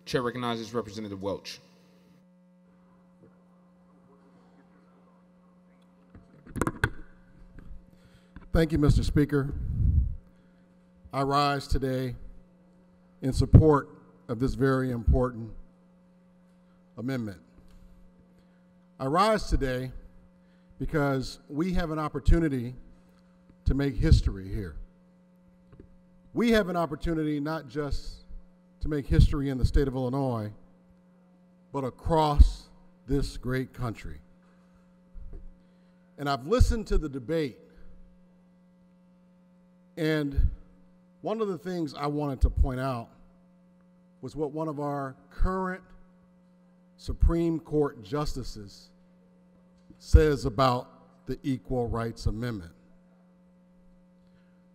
Chair recognizes Representative Welch. Thank you, Mr. Speaker. I rise today in support of this very important amendment. I rise today because we have an opportunity to make history here. We have an opportunity not just to make history in the state of Illinois, but across this great country. And I've listened to the debate, and one of the things I wanted to point out was what one of our current Supreme Court justices says about the Equal Rights Amendment.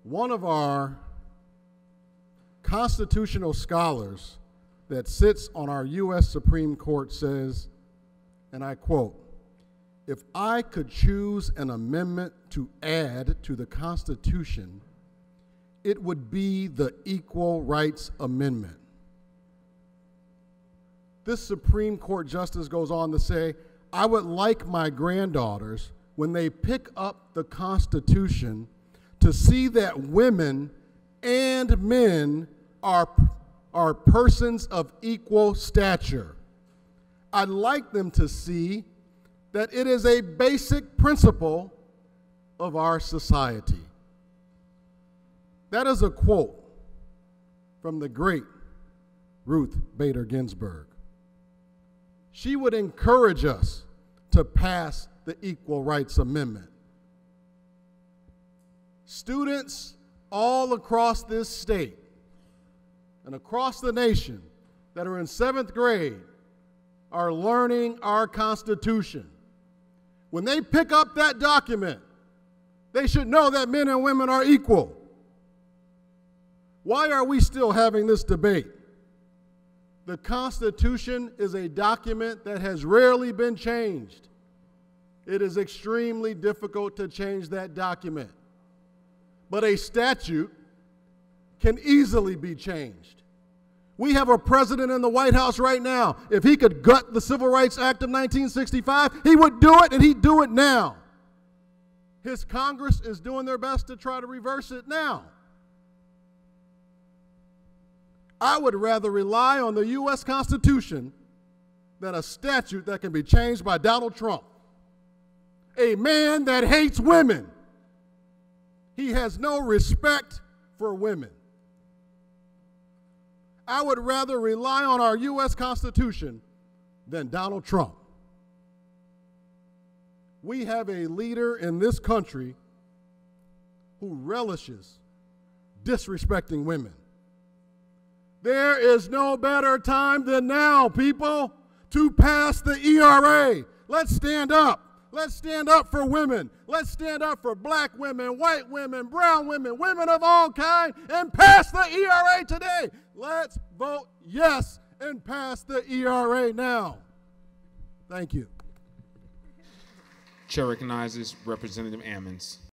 One of our constitutional scholars that sits on our U.S. Supreme Court says, and I quote, "If I could choose an amendment to add to the Constitution, it would be the Equal Rights Amendment." This Supreme Court justice goes on to say, "I would like my granddaughters, when they pick up the Constitution, to see that women and men are persons of equal stature. I'd like them to see that it is a basic principle of our society." That is a quote from the great Ruth Bader Ginsburg. She would encourage us to pass the Equal Rights Amendment. Students all across this state and across the nation that are in 7th grade are learning our Constitution. When they pick up that document, they should know that men and women are equal. Why are we still having this debate? The Constitution is a document that has rarely been changed. It is extremely difficult to change that document. But a statute can easily be changed. We have a president in the White House right now. If he could gut the Civil Rights Act of 1965, he would do it, and he'd do it now. His Congress is doing their best to try to reverse it now. I would rather rely on the U.S. Constitution than a statute that can be changed by Donald Trump, a man that hates women. He has no respect for women. I would rather rely on our U.S. Constitution than Donald Trump. We have a leader in this country who relishes disrespecting women. There is no better time than now, people, to pass the ERA. Let's stand up. Let's stand up for women. Let's stand up for black women, white women, brown women, women of all kinds, and pass the ERA today. Let's vote yes and pass the ERA now. Thank you. Chair recognizes Representative Emanuel.